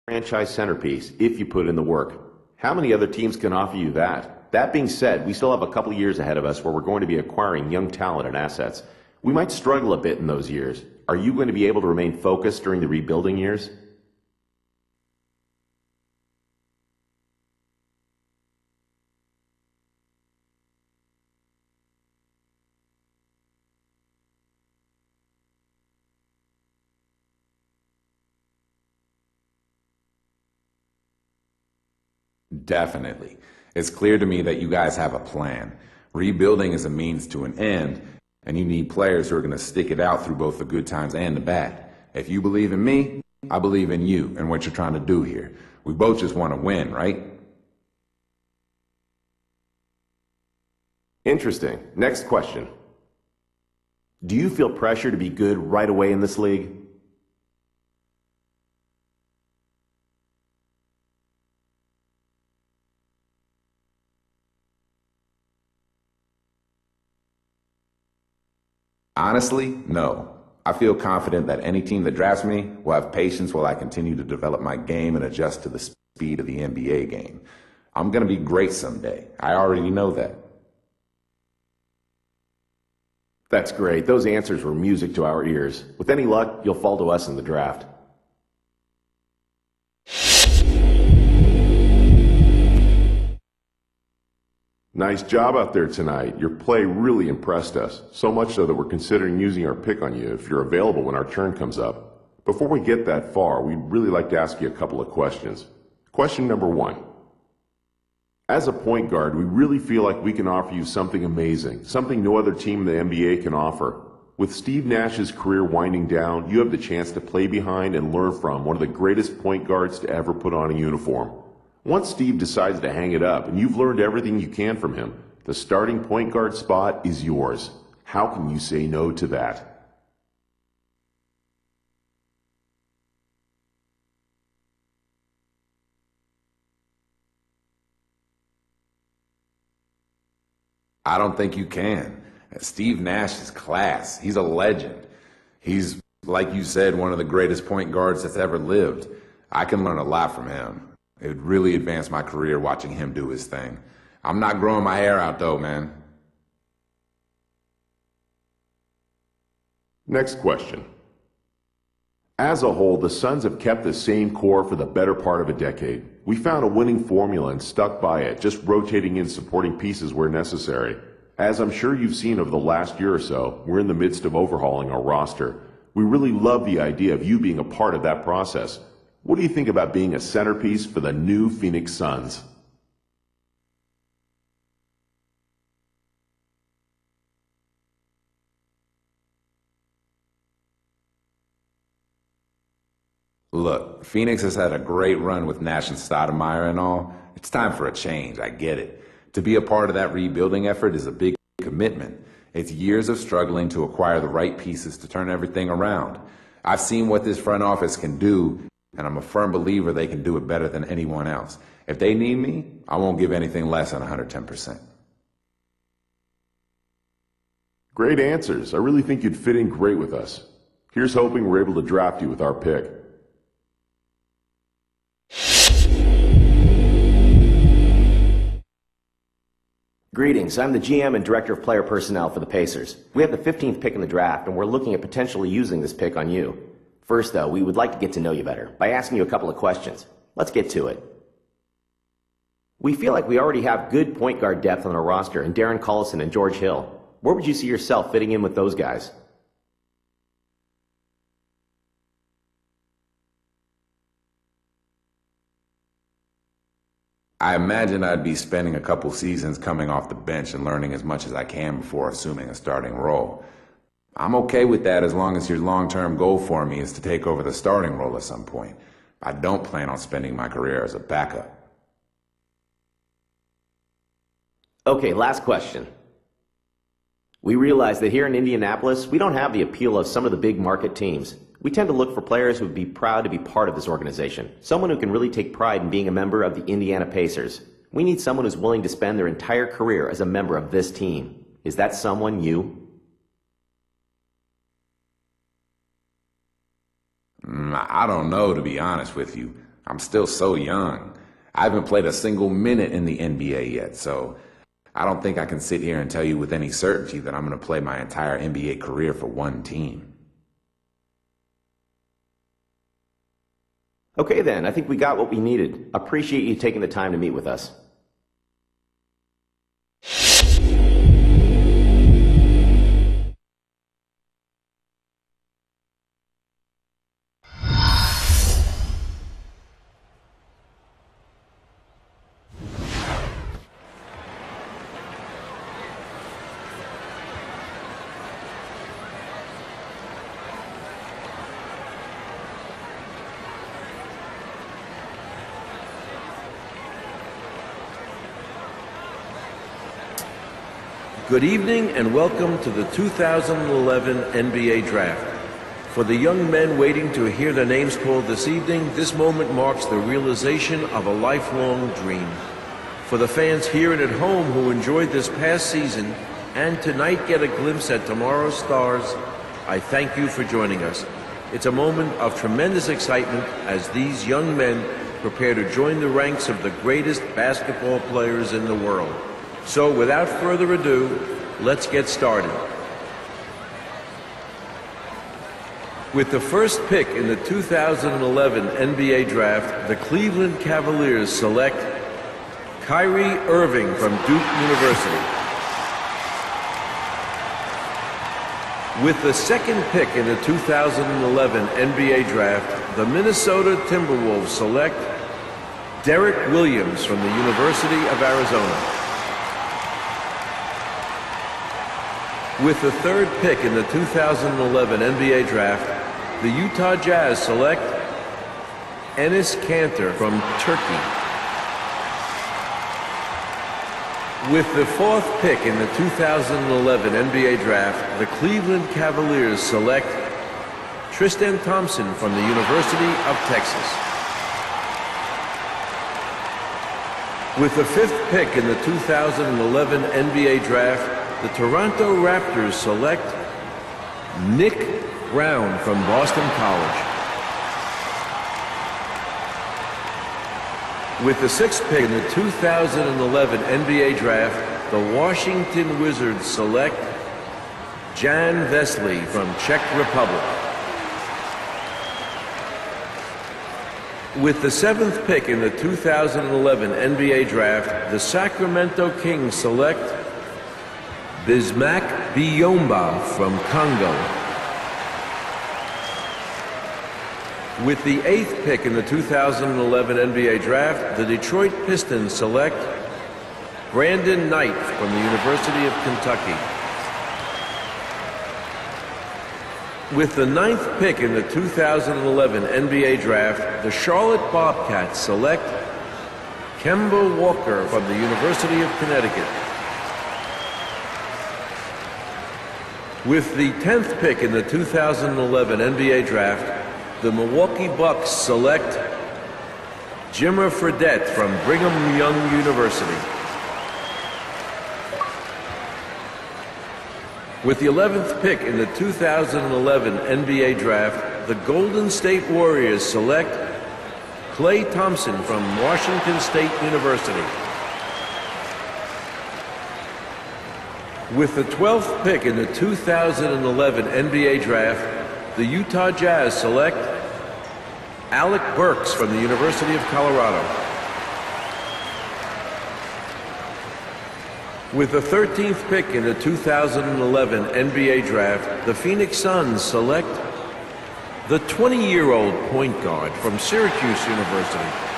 franchise centerpiece if you put in the work. How many other teams can offer you that? That being said, we still have a couple years ahead of us where we're going to be acquiring young talent and assets. We might struggle a bit in those years. Are you going to be able to remain focused during the rebuilding years? Definitely. It's clear to me that you guys have a plan. Rebuilding is a means to an end, and you need players who are going to stick it out through both the good times and the bad. If you believe in me, I believe in you and what you're trying to do here. We both just want to win, right? Interesting. Next question. Do you feel pressure to be good right away in this league? Honestly, no. I feel confident that any team that drafts me will have patience while I continue to develop my game and adjust to the speed of the NBA game. I'm going to be great someday. I already know that. That's great. Those answers were music to our ears. With any luck, you'll fall to us in the draft. Nice job out there tonight. Your play really impressed us, so much so that we're considering using our pick on you if you're available when our turn comes up. Before we get that far, we'd really like to ask you a couple of questions. Question number 1. As a point guard, we really feel like we can offer you something amazing, something no other team in the NBA can offer. With Steve Nash's career winding down, you have the chance to play behind and learn from one of the greatest point guards to ever put on a uniform. Once Steve decides to hang it up and you've learned everything you can from him, the starting point guard spot is yours. How can you say no to that? I don't think you can. Steve Nash is class. He's a legend. He's, like you said, one of the greatest point guards that's ever lived. I can learn a lot from him. It really advanced my career watching him do his thing. I'm not growing my hair out though, man. Next question. As a whole, the Suns have kept the same core for the better part of a decade. We found a winning formula and stuck by it, just rotating in supporting pieces where necessary. As I'm sure you've seen over the last year or so, we're in the midst of overhauling our roster. We really love the idea of you being a part of that process. What do you think about being a centerpiece for the new Phoenix Suns? Look, Phoenix has had a great run with Nash and Stoudemire and all. It's time for a change, I get it. To be a part of that rebuilding effort is a big commitment. It's years of struggling to acquire the right pieces to turn everything around. I've seen what this front office can do, and I'm a firm believer they can do it better than anyone else. If they need me, I won't give anything less than 110%. Great answers. I really think you'd fit in great with us. Here's hoping we're able to draft you with our pick. Greetings, I'm the GM and Director of Player Personnel for the Pacers. We have the 15th pick in the draft, and we're looking at potentially using this pick on you. First, though, we would like to get to know you better by asking you a couple of questions. Let's get to it. We feel like we already have good point guard depth on our roster in Darren Collison and George Hill. Where would you see yourself fitting in with those guys? I imagine I'd be spending a couple seasons coming off the bench and learning as much as I can before assuming a starting role. I'm okay with that as long as your long-term goal for me is to take over the starting role at some point. I don't plan on spending my career as a backup. Okay, last question. We realize that here in Indianapolis, we don't have the appeal of some of the big market teams. We tend to look for players who would be proud to be part of this organization, someone who can really take pride in being a member of the Indiana Pacers. We need someone who's willing to spend their entire career as a member of this team. Is that someone you? I don't know, to be honest with you. I'm still so young. I haven't played a single minute in the NBA yet, so I don't think I can sit here and tell you with any certainty that I'm going to play my entire NBA career for one team. Okay then, I think we got what we needed. Appreciate you taking the time to meet with us. Good evening and welcome to the 2011 NBA Draft. For the young men waiting to hear their names called this evening, this moment marks the realization of a lifelong dream. For the fans here and at home who enjoyed this past season and tonight get a glimpse at tomorrow's stars, I thank you for joining us. It's a moment of tremendous excitement as these young men prepare to join the ranks of the greatest basketball players in the world. So without further ado, let's get started. With the first pick in the 2011 NBA Draft, the Cleveland Cavaliers select Kyrie Irving from Duke University. With the second pick in the 2011 NBA Draft, the Minnesota Timberwolves select Derek Williams from the University of Arizona. With the third pick in the 2011 NBA Draft, the Utah Jazz select Enes Kanter from Turkey. With the fourth pick in the 2011 NBA Draft, the Cleveland Cavaliers select Tristan Thompson from the University of Texas. With the fifth pick in the 2011 NBA Draft, the Toronto Raptors select Nick Brown from Boston College. With the sixth pick in the 2011 NBA Draft, the Washington Wizards select Jan Veselý from Czech Republic. With the seventh pick in the 2011 NBA Draft, the Sacramento Kings select Bismack Biyombo from Congo. With the eighth pick in the 2011 NBA Draft, the Detroit Pistons select Brandon Knight from the University of Kentucky. With the ninth pick in the 2011 NBA Draft, the Charlotte Bobcats select Kemba Walker from the University of Connecticut. With the 10th pick in the 2011 NBA Draft, the Milwaukee Bucks select Jimmer Fredette from Brigham Young University. With the 11th pick in the 2011 NBA Draft, the Golden State Warriors select Klay Thompson from Washington State University. With the 12th pick in the 2011 NBA Draft, the Utah Jazz select Alec Burks from the University of Colorado. With the 13th pick in the 2011 NBA Draft, the Phoenix Suns select the 20-year-old point guard from Syracuse University.